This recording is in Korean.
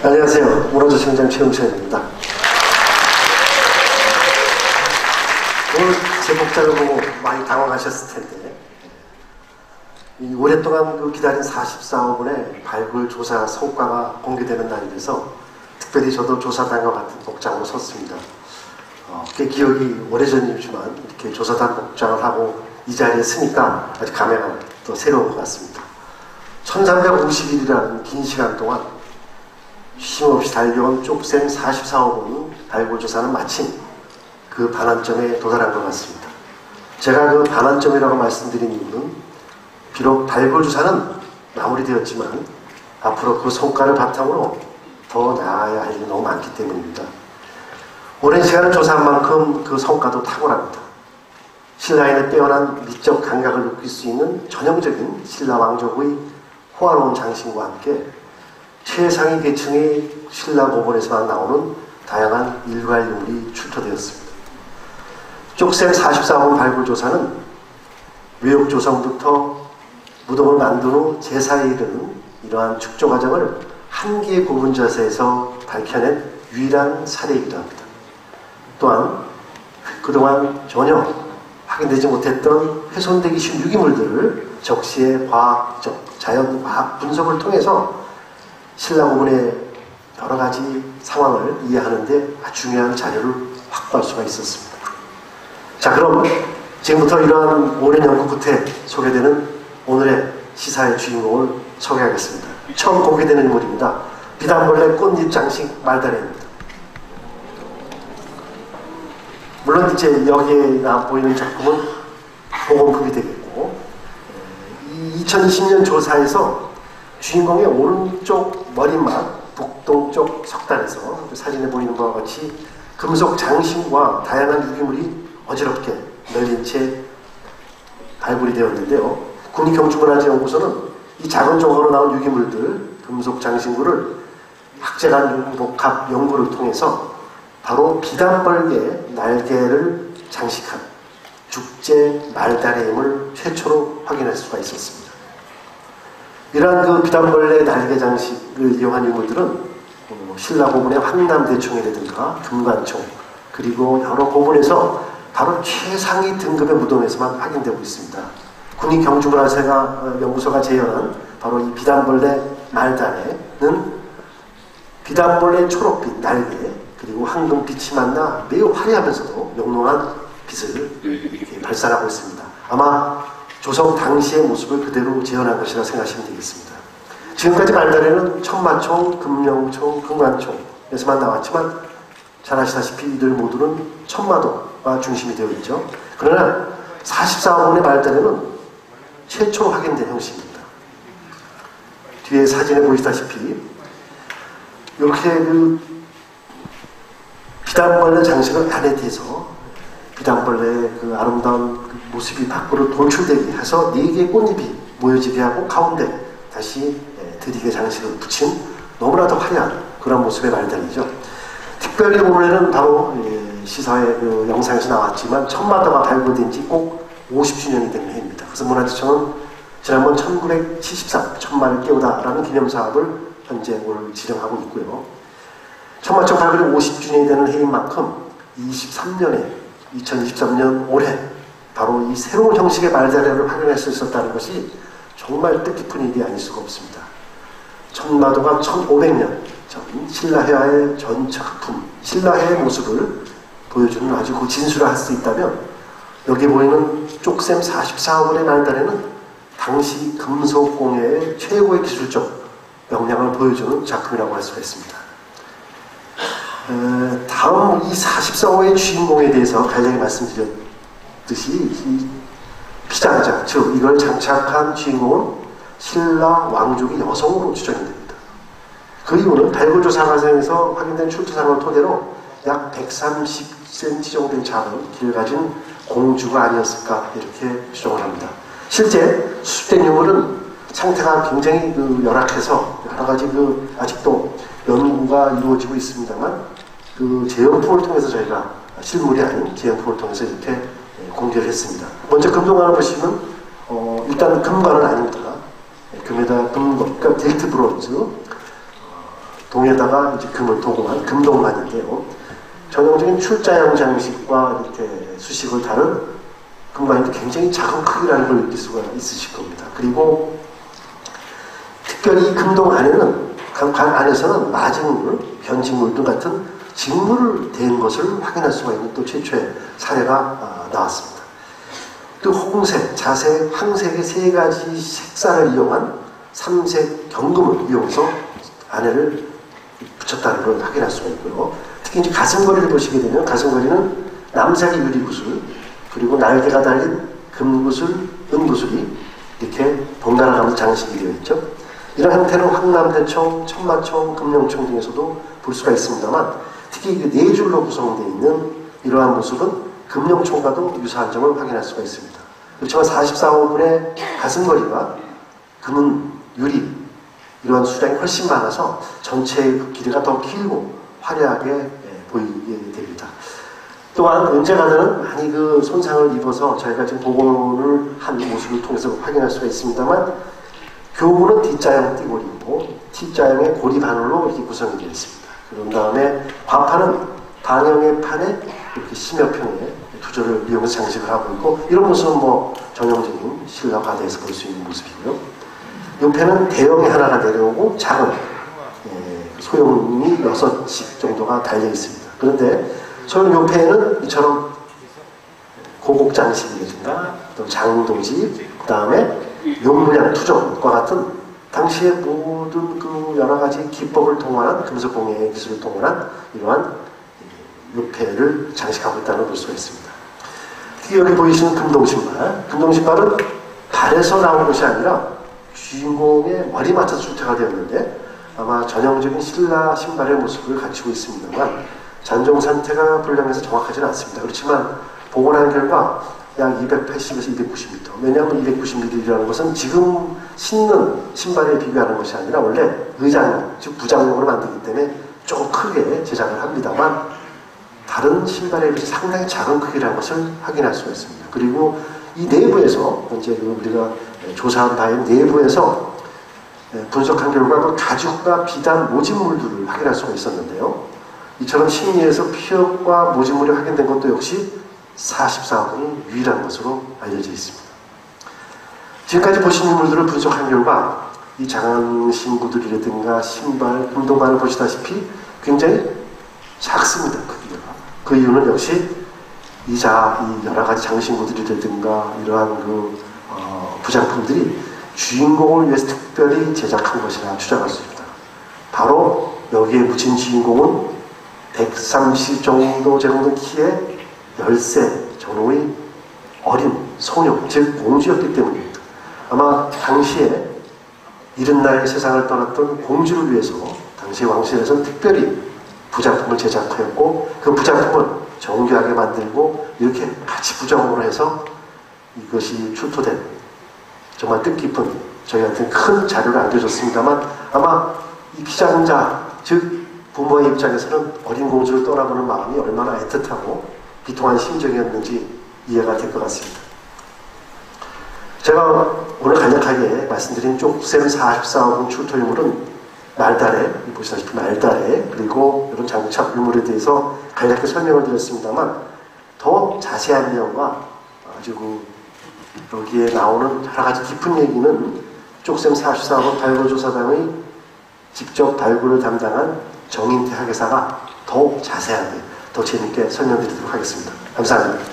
안녕하세요. 문화조청장 최영찬입니다. 오늘 제 복장을 보고 많이 당황하셨을 텐데, 오랫동안 기다린 44억 원의 발굴 조사 성과가 공개되는 날이라서 특별히 저도 조사단과 같은 복장으로 섰습니다. 꽤 기억이 오래전이지만 이렇게 조사단 복장을 하고 이 자리에 서니까 아주 감회가 또 새로운 것 같습니다. 1350일이라는 긴 시간 동안 쉼없이 달려온 쪽샘 44억 원 발굴조사는 마침 그 반환점에 도달한 것 같습니다. 제가 그 반환점이라고 말씀드린 이유는 비록 발굴조사는 마무리되었지만 앞으로 그 성과를 바탕으로 더 나아야 할 일이 너무 많기 때문입니다. 오랜 시간을 조사한 만큼 그 성과도 탁월합니다. 신라인의 빼어난 미적 감각을 느낄 수 있는 전형적인 신라 왕족의 호화로운 장신과 함께 최상위 계층의 신라 고본에서만 나오는 다양한 일괄유물이 출토되었습니다. 쪽샘 44원 발굴조사는 외욕 조성부터 무덤을 만든 후 제사에 이르는 이러한 축조 과정을 한 개의 고분자세에서 밝혀낸 유일한 사례이기도 합니다. 또한 그동안 전혀 확인되지 못했던 훼손되기 쉬운 유기물들을 적시의 과학적, 자연과학 분석을 통해서 신라 고문의 여러 가지 상황을 이해하는 데 아주 중요한 자료를 확보할 수가 있었습니다. 자, 그럼 지금부터 이러한 오랜 연구 끝에 소개되는 오늘의 시사의 주인공을 소개하겠습니다. 처음 공개되는 인물입니다. 비단벌레 꽃잎 장식 말다리입니다. 물론 이제 여기에 나 보이는 작품은 보건품이 되겠고, 2020년 조사에서 주인공의 오른쪽 머리맡 북동쪽 석단에서 사진에 보이는 바와 같이 금속 장신과 다양한 유기물이 어지럽게 널린 채 발굴이 되었는데요. 국립경주문화재연구소는 이 작은 조각으로 나온 유기물들, 금속 장신구를 학제간 복합 연구를 통해서 바로 비단벌레 날개를 장식한 죽제 말다리임을 최초로 확인할 수가 있었습니다. 이러한 그 비단벌레 날개 장식을 이용한 유물들은 신라 고문의 황남대총이라든가 금관총, 그리고 여러 고문에서 바로 최상위 등급의 무덤에서만 확인되고 있습니다. 국립경주문화재가 연구소가 재현한 바로 이 비단벌레 말다리는 비단벌레 초록빛 날개, 그리고 황금빛이 만나 매우 화려하면서도 영롱한 빛을 이렇게 발산하고 있습니다. 아마 조성 당시의 모습을 그대로 재현한 것이라 생각하시면 되겠습니다. 지금까지 말다리는 천마총, 금령총, 금관총에서만 나왔지만 잘 아시다시피 이들 모두는 천마도가 중심이 되어 있죠. 그러나 44억 원의 말다리는 최초로 확인된 형식입니다. 뒤에 사진에 보시다시피 이렇게 비단벌레 장식을 안에 대서 비단벌레의 그 아름다운 그 모습이 밖으로 돌출되게 해서 4개의 꽃잎이 모여지게 하고 가운데 다시 드리게 장식을 붙인 너무나도 화려한 그런 모습의 말다리죠. 특별히 올해는 바로 시사회 그 영상에서 나왔지만 천마다가 발굴된 지 꼭 50주년이 되는 해입니다. 그래서 문화재청은 지난번 1973 천마를 깨우다라는 기념사업을 현재 오늘 진행하고 있고요. 천마총 발굴이 50주년이 되는 해인 만큼 2023년 올해 바로 이 새로운 형식의 말다리를 확인할 수 있었다는 것이 정말 뜻깊은 일이 아닐 수가 없습니다. 천마도가 1500년 전 신라해와의 전체 작품, 신라해의 모습을 보여주는 아주 그 진술을 할 수 있다면 여기 보이는 쪽샘 44억 원의 말다리는 당시 금속공예의 최고의 기술적 역량을 보여주는 작품이라고 할 수가 있습니다. 다음 이 44호의 주인공에 대해서 간략히 말씀드렸듯이 이 피장자, 즉 이걸 장착한 주인공은 신라 왕족의 여성으로 추정이 됩니다. 그 이유는 발굴조사 과정에서 확인된 출토상을 토대로 약 130cm 정도의 작은 길을 가진 공주가 아니었을까 이렇게 추정을 합니다. 실제 수습된 유물은 상태가 굉장히 열악해서 여러가지 아직도 연구가 이루어지고 있습니다만 그 재현품을 통해서 저희가 실물이 아닌 재현품을 통해서 이렇게 공개를 했습니다. 먼저 금동관을 보시면 일단 금관은 아닙니다. 금에다 금거, 그러니까 데이트 브론즈, 동에다가 이제 금을 도금한 금동관인데요. 전형적인 출자형 장식과 이렇게 수식을 다룬 금관인데 굉장히 작은 크기라는 걸 느낄 수가 있으실 겁니다. 그리고 특별히 이 금동 안에는, 관 안에서는 마직물, 변직물 등 같은 직물을 댄 것을 확인할 수가 있는 또 최초의 사례가 나왔습니다. 또 홍색, 자색, 황색의 세 가지 색상을 이용한 삼색 경금을 이용해서 안에를 붙였다는 걸 확인할 수가 있고요. 특히 이제 가슴걸이를 보시게 되면 가슴걸이는 남색의 유리구슬, 그리고 날개가 달린 금구슬, 은구슬이 이렇게 번갈아 가면서 장식이 되어 있죠. 이런 형태는 황남대총, 천마총, 금룡총 등에서도 볼 수가 있습니다만 특히 네 줄로 구성되어 있는 이러한 모습은 금룡총과도 유사한 점을 확인할 수가 있습니다. 그렇지만 44호분의 가슴걸이가 금은 유리 이러한 수량이 훨씬 많아서 전체의 그 길이가 더 길고 화려하게 보이게 됩니다. 또한 은제가들은 많이 그 손상을 입어서 저희가 지금 복원을 한 모습을 통해서 확인할 수가 있습니다만 교구는 D자형 띠고리이고 T자형의 고리 바늘로 이렇게 구성이 되어 있습니다. 그런 다음에 과판은 방형의 판에 이렇게 심여평의 두절을 이용해서 장식을 하고 있고 이런 모습은 뭐 전형적인 신라 과대에서 볼 수 있는 모습이고요. 옆에는 대형이 하나가 내려오고 작은 소형이 6씩 정도가 달려 있습니다. 그런데 소형 옆에는 이처럼 고곡 장식이라든가 또 장도지, 그 다음에 용문양 투정과 같은 당시의 모든 그 여러 가지 기법을 동원한 금속 공예 기술을 동원한 이러한 옆에를 장식하고 있다는 걸 볼 수가 있습니다. 특히 여기 보이시는 금동신발, 금동신발은 발에서 나온 것이 아니라 주인공의 머리 맞춰서 출퇴가 되었는데 아마 전형적인 신라 신발의 모습을 갖추고 있습니다만 잔종 상태가 불량해서 정확하지는 않습니다. 그렇지만 복원한 결과 약 280에서 290m. 왜냐하면 290mm라는 것은 지금 신는 신발에 비교하는 것이 아니라 원래 의장, 즉 부장용으로 만들기 때문에 조금 크게 제작을 합니다만 다른 신발에 비해 상당히 작은 크기라는 것을 확인할 수가 있습니다. 그리고 이 내부에서 현재 우리가 조사한 바에 내부에서 분석한 결과 그 가죽과 비단 모직물들을 확인할 수가 있었는데요. 이처럼 심리에서 피혁과 모직물이 확인된 것도 역시 44호분이 유일한 것으로 알려져 있습니다. 지금까지 보신 인물들을 분석한 결과 이 장신구들이라든가 신발, 금동관을 보시다시피 굉장히 작습니다. 크기가. 그 이유는 역시 이 여러 가지 장신구들이라든가 이러한 그 부장품들이 주인공을 위해서 특별히 제작한 것이라 추정할 수 있다. 바로 여기에 묻힌 주인공은 130 정도 되는 키의 10세 정도의 어린 소녀, 즉 공주였기 때문입니다. 아마 당시에 이른 나이에 세상을 떠났던 공주를 위해서 당시 왕실에서는 특별히 부작품을 제작하였고 그 부작품을 정교하게 만들고 이렇게 같이 부정으로 해서 이것이 출토된 정말 뜻깊은 저희한테 큰 자료를 안겨줬습니다만 아마 이 피장자 즉 부모의 입장에서는 어린 공주를 떠나보는 마음이 얼마나 애틋하고 비통한 심정이었는지 이해가 될 것 같습니다. 제가 오늘 간략하게 말씀드린 쪽셈 44호분 출토유물은 말달에, 보시다시피 말달에 그리고 이런 장착 유물에 대해서 간략하게 설명을 드렸습니다만 더 자세한 내용과 아주 여기에 나오는 여러 가지 깊은 얘기는 쪽셈 44번 발굴조사단의 직접 발굴을 담당한 정인태 학예사가 더욱 자세하게 더 재밌게 설명드리도록 하겠습니다. 감사합니다.